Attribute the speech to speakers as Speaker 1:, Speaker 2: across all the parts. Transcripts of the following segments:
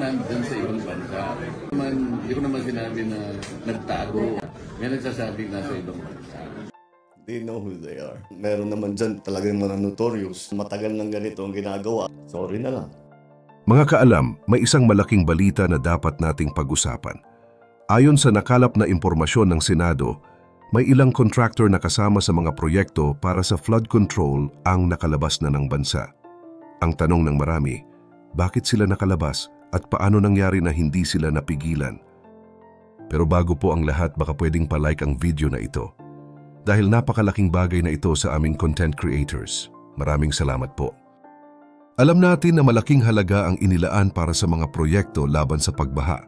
Speaker 1: nandun sa ibang bansa. Hindi ko naman sinabi na nagtago. May nagsasabing nasa ibang bansa.
Speaker 2: They know who they are. Meron naman dyan talagang mga notorious. Matagal nang ganito ang ginagawa. Sorry na lang.
Speaker 3: Mga kaalam, may isang malaking balita na dapat nating pag-usapan. Ayon sa nakalap na impormasyon ng Senado, may ilang contractor na kasama sa mga proyekto para sa flood control ang nakalabas na ng bansa. Ang tanong ng marami, bakit sila nakalabas at paano nangyari na hindi sila napigilan? Pero bago po ang lahat, baka pwedeng palike ang video na ito. Dahil napakalaking bagay na ito sa aming content creators. Maraming salamat po. Alam natin na malaking halaga ang inilaan para sa mga proyekto laban sa pagbaha.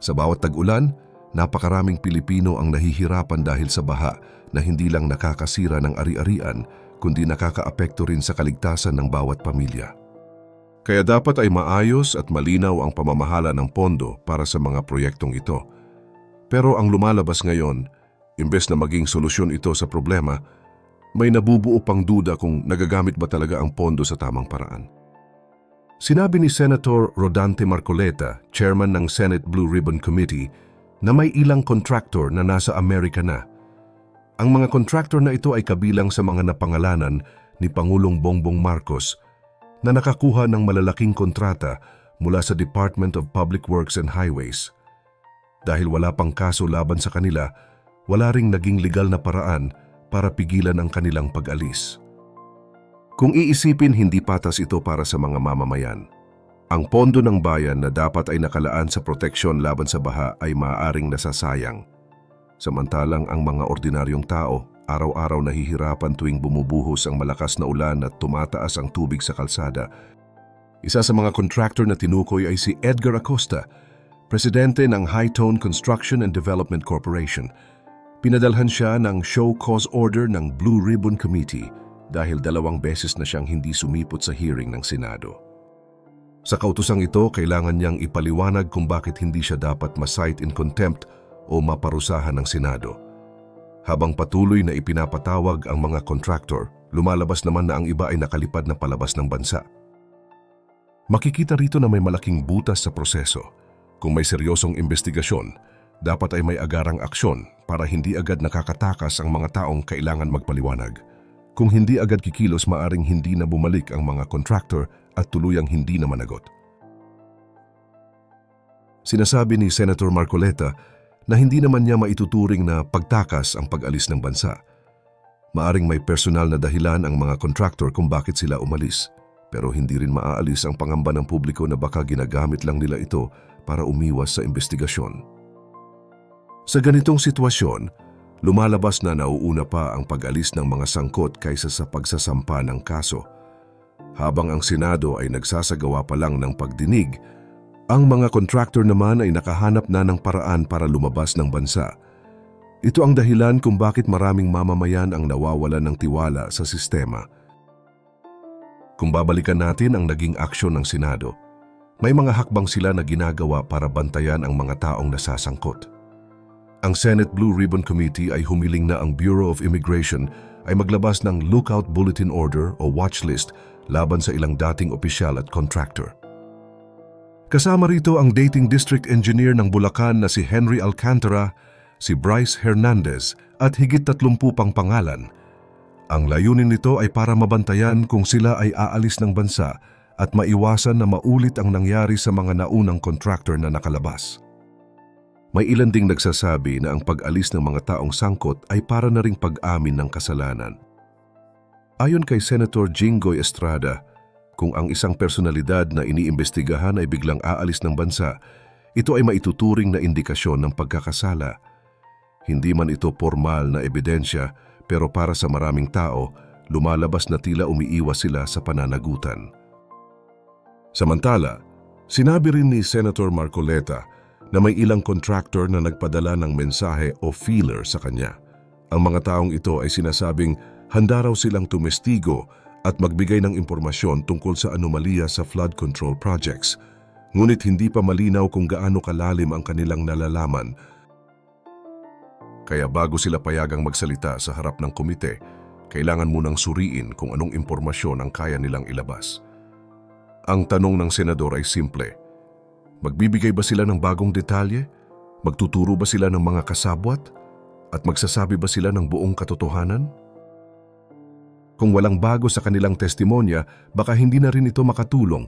Speaker 3: Sa bawat tag-ulan, napakaraming Pilipino ang nahihirapan dahil sa baha na hindi lang nakakasira ng ari-arian, kundi nakakaapekto rin sa kaligtasan ng bawat pamilya. Kaya dapat ay maayos at malinaw ang pamamahala ng pondo para sa mga proyektong ito. Pero ang lumalabas ngayon, imbes na maging solusyon ito sa problema, may nabubuo pang duda kung nagagamit ba talaga ang pondo sa tamang paraan. Sinabi ni Senator Rodante Marcoleta, chairman ng Senate Blue Ribbon Committee, na may ilang contractor na nasa Amerika na. Ang mga contractor na ito ay kabilang sa mga napangalanan ni Pangulong Bongbong Marcos na nakakuha ng malalaking kontrata mula sa Department of Public Works and Highways. Dahil wala pang kaso laban sa kanila, wala ring naging legal na paraan para pigilan ang kanilang pag-alis. Kung iisipin, hindi patas ito para sa mga mamamayan. Ang pondo ng bayan na dapat ay nakalaan sa proteksyon laban sa baha ay maaaring nasasayang. Samantalang ang mga ordinaryong tao, araw-araw nahihirapan tuwing bumubuhos ang malakas na ulan at tumataas ang tubig sa kalsada. Isa sa mga contractor na tinukoy ay si Edgar Acosta, presidente ng High Tone Construction and Development Corporation. Pinadalhan siya ng show cause order ng Blue Ribbon Committee dahil 2 beses na siyang hindi sumipot sa hearing ng Senado. Sa kautosang ito, kailangan niyang ipaliwanag kung bakit hindi siya dapat ma-cite in contempt o maparusahan ng Senado. Habang patuloy na ipinapatawag ang mga contractor, lumalabas naman na ang iba ay nakalipad na palabas ng bansa. Makikita rito na may malaking butas sa proseso. Kung may seryosong investigasyon, dapat ay may agarang aksyon para hindi agad nakakatakas ang mga taong kailangan magpaliwanag. Kung hindi agad kikilos, maaring hindi na bumalik ang mga contractor at tuluyang hindi na managot. Sinasabi ni Senator Marcoleta na hindi naman niya maituturing na pagtakas ang pag-alis ng bansa. Maaring may personal na dahilan ang mga contractor kung bakit sila umalis, pero hindi rin maaalis ang pangamba ng publiko na baka ginagamit lang nila ito para umiwas sa investigasyon. Sa ganitong sitwasyon, lumalabas na nauuna pa ang pag-alis ng mga sangkot kaysa sa pagsasampa ng kaso. Habang ang Senado ay nagsasagawa pa lang ng pagdinig, ang mga contractor naman ay nakahanap na ng paraan para lumabas ng bansa. Ito ang dahilan kung bakit maraming mamamayan ang nawawalan ng tiwala sa sistema. Kung babalikan natin ang naging aksyon ng Senado, may mga hakbang sila na ginagawa para bantayan ang mga taong nasasangkot. Ang Senate Blue Ribbon Committee ay humiling na ang Bureau of Immigration ay maglabas ng Lookout Bulletin Order o watch list laban sa ilang dating opisyal at contractor. Kasama rito ang dating district engineer ng Bulacan na si Henry Alcantara, si Bryce Hernandez at higit 30 pang pangalan. Ang layunin nito ay para mabantayan kung sila ay aalis ng bansa at maiwasan na maulit ang nangyari sa mga naunang contractor na nakalabas. May ilan ding nagsasabi na ang pag-alis ng mga taong sangkot ay para na ring pag-amin ng kasalanan. Ayon kay Senator Jinggoy Estrada, kung ang isang personalidad na iniimbestigahan ay biglang aalis ng bansa, ito ay maituturing na indikasyon ng pagkakasala. Hindi man ito formal na ebidensya, pero para sa maraming tao, lumalabas na tila umiiwas sila sa pananagutan. Samantala, sinabi rin ni Senator Marcoleta na may ilang contractor na nagpadala ng mensahe o feeler sa kanya. Ang mga taong ito ay sinasabing handa raw silang tumestigo at magbigay ng impormasyon tungkol sa anomalya sa flood control projects. Ngunit hindi pa malinaw kung gaano kalalim ang kanilang nalalaman. Kaya bago sila payagang magsalita sa harap ng komite, kailangan munang suriin kung anong impormasyon ang kaya nilang ilabas. Ang tanong ng senador ay simple. Magbibigay ba sila ng bagong detalye? Magtuturo ba sila ng mga kasabwat? At magsasabi ba sila ng buong katotohanan? Kung walang bago sa kanilang testimonya, baka hindi na rin ito makatulong.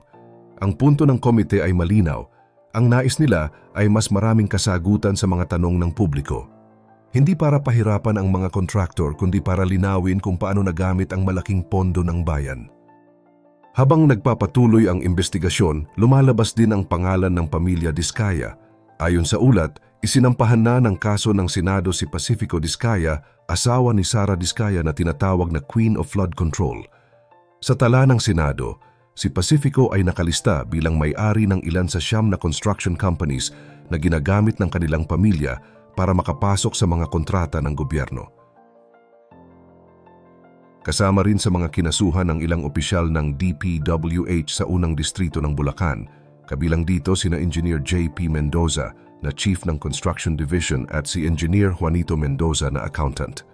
Speaker 3: Ang punto ng komite ay malinaw. Ang nais nila ay mas maraming kasagutan sa mga tanong ng publiko. Hindi para pahirapan ang mga contractor kundi para linawin kung paano nagamit ang malaking pondo ng bayan. Habang nagpapatuloy ang investigasyon, lumalabas din ang pangalan ng pamilya Diskaya. Ayon sa ulat, isinampahan na ng kaso ng Senado si Pacifico Diskaya, asawa ni Sara Diskaya na tinatawag na Queen of Flood Control. Sa tala ng Senado, si Pacifico ay nakalista bilang may-ari ng ilan sa 9 na construction companies na ginagamit ng kanilang pamilya para makapasok sa mga kontrata ng gobyerno. Kasama rin sa mga kinasuhan ng ilang opisyal ng DPWH sa unang distrito ng Bulacan, kabilang dito sina Engineer J.P. Mendoza na Chief ng Construction Division at si Engineer Juanito Mendoza na Accountant.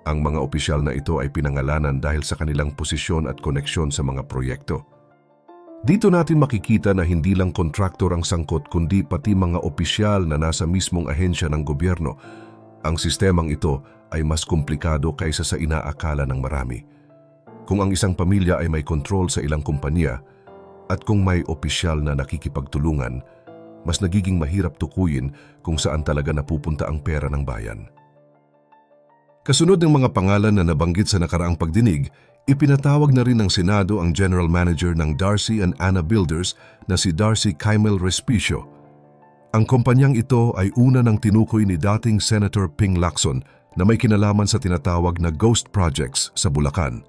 Speaker 3: Ang mga opisyal na ito ay pinangalanan dahil sa kanilang posisyon at koneksyon sa mga proyekto. Dito natin makikita na hindi lang kontraktor ang sangkot kundi pati mga opisyal na nasa mismong ahensya ng gobyerno. Ang sistemang ito ay mas komplikado kaysa sa inaakala ng marami. Kung ang isang pamilya ay may kontrol sa ilang kumpanya at kung may opisyal na nakikipagtulungan, mas nagiging mahirap tukuyin kung saan talaga napupunta ang pera ng bayan. Kasunod ng mga pangalan na nabanggit sa nakaraang pagdinig, ipinatawag na rin ng Senado ang General Manager ng Darcy and Anna Builders na si Darcy Kymel Respicio. Ang kumpanyang ito ay una ng tinukoy ni dating Senator Ping Lacson na may kinalaman sa tinatawag na ghost projects sa Bulacan.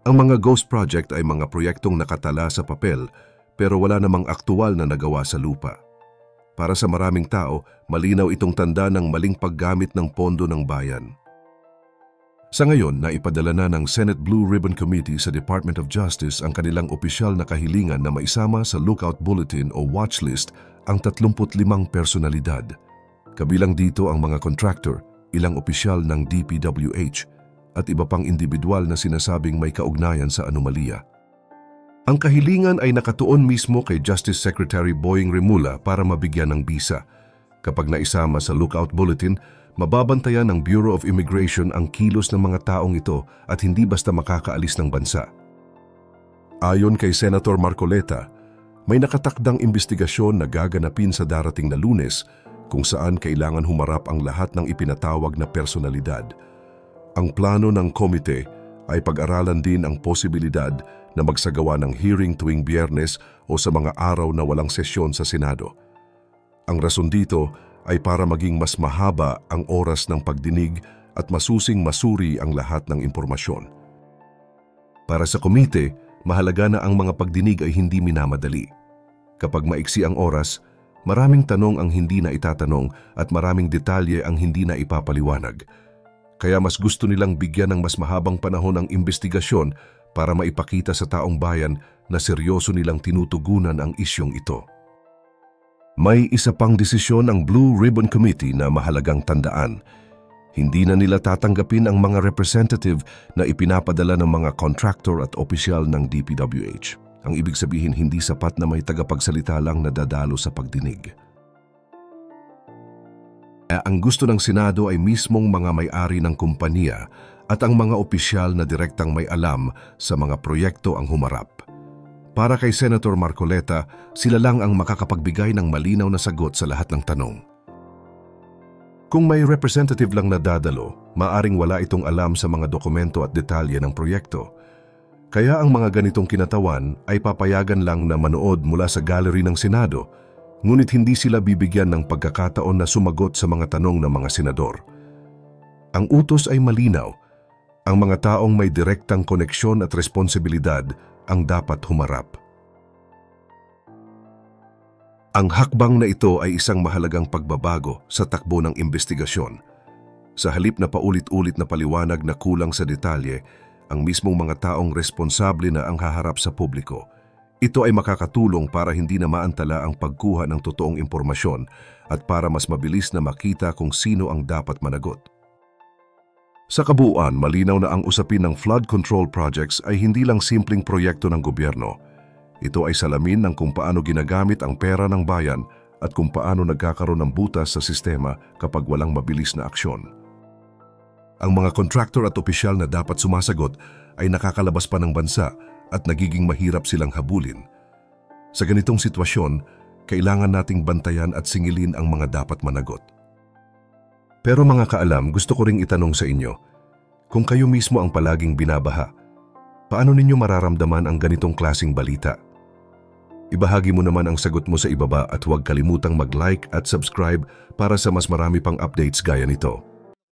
Speaker 3: Ang mga ghost project ay mga proyektong nakatala sa papel pero wala namang aktual na nagawa sa lupa. Para sa maraming tao, malinaw itong tanda ng maling paggamit ng pondo ng bayan. Sa ngayon, naipadala na ng Senate Blue Ribbon Committee sa Department of Justice ang kanilang opisyal na kahilingan na maisama sa Lookout Bulletin o Watchlist ang 35 personalidad. Kabilang dito ang mga contractor, ilang opisyal ng DPWH at iba pang individual na sinasabing may kaugnayan sa anomalya. Ang kahilingan ay nakatuon mismo kay Justice Secretary Boying Rimula para mabigyan ng bisa. Kapag naisama sa Lookout Bulletin, mababantayan ng Bureau of Immigration ang kilos ng mga taong ito at hindi basta makakaalis ng bansa. Ayon kay Senator Marcoleta, may nakatakdang investigasyon na gaganapin sa darating na Lunes kung saan kailangan humarap ang lahat ng ipinatawag na personalidad. Ang plano ng komite ay pag-aralan din ang posibilidad na magsagawa ng hearing tuwing Biyernes o sa mga araw na walang sesyon sa Senado. Ang rason dito ay para maging mas mahaba ang oras ng pagdinig at masusing masuri ang lahat ng impormasyon. Para sa komite, mahalaga na ang mga pagdinig ay hindi minamadali. Kapag maiksi ang oras, maraming tanong ang hindi na itatanong at maraming detalye ang hindi na ipapaliwanag. Kaya mas gusto nilang bigyan ng mas mahabang panahon ang investigasyon para maipakita sa taong bayan na seryoso nilang tinutugunan ang isyong ito. May isa pang desisyon ang Blue Ribbon Committee na mahalagang tandaan. Hindi na nila tatanggapin ang mga representative na ipinapadala ng mga contractor at opisyal ng DPWH. Ang ibig sabihin hindi sapat na may tagapagsalita lang na dadalo sa pagdinig. Ang gusto ng Senado ay mismong mga may-ari ng kumpanya at ang mga opisyal na direktang may alam sa mga proyekto ang humarap. Para kay Senator Marcoleta, sila lang ang makakapagbigay ng malinaw na sagot sa lahat ng tanong. Kung may representative lang na dadalo, maaring wala itong alam sa mga dokumento at detalye ng proyekto. Kaya ang mga ganitong kinatawan ay papayagan lang na manood mula sa gallery ng Senado, ngunit hindi sila bibigyan ng pagkakataon na sumagot sa mga tanong ng mga senador. Ang utos ay malinaw. Ang mga taong may direktang koneksyon at responsibilidad ang dapat humarap. Ang hakbang na ito ay isang mahalagang pagbabago sa takbo ng investigasyon. Sa halip na paulit-ulit na paliwanag na kulang sa detalye, ang mismong mga taong responsable na ang haharap sa publiko. Ito ay makakatulong para hindi na maantala ang pagkuha ng totoong impormasyon at para mas mabilis na makita kung sino ang dapat managot. Sa kabuuan, malinaw na ang usapin ng flood control projects ay hindi lang simpleng proyekto ng gobyerno. Ito ay salamin ng kung paano ginagamit ang pera ng bayan at kung paano nagkakaroon ng butas sa sistema kapag walang mabilis na aksyon. Ang mga kontraktor at opisyal na dapat sumasagot ay nakakalabas pa ng bansa at nagiging mahirap silang habulin. Sa ganitong sitwasyon, kailangan nating bantayan at singilin ang mga dapat managot. Pero mga kaalam, gusto ko ring itanong sa inyo, kung kayo mismo ang palaging binabaha, paano ninyo mararamdaman ang ganitong klasing balita? Ibahagi mo naman ang sagot mo sa ibaba at huwag kalimutang mag-like at subscribe para sa mas marami pang updates gaya nito.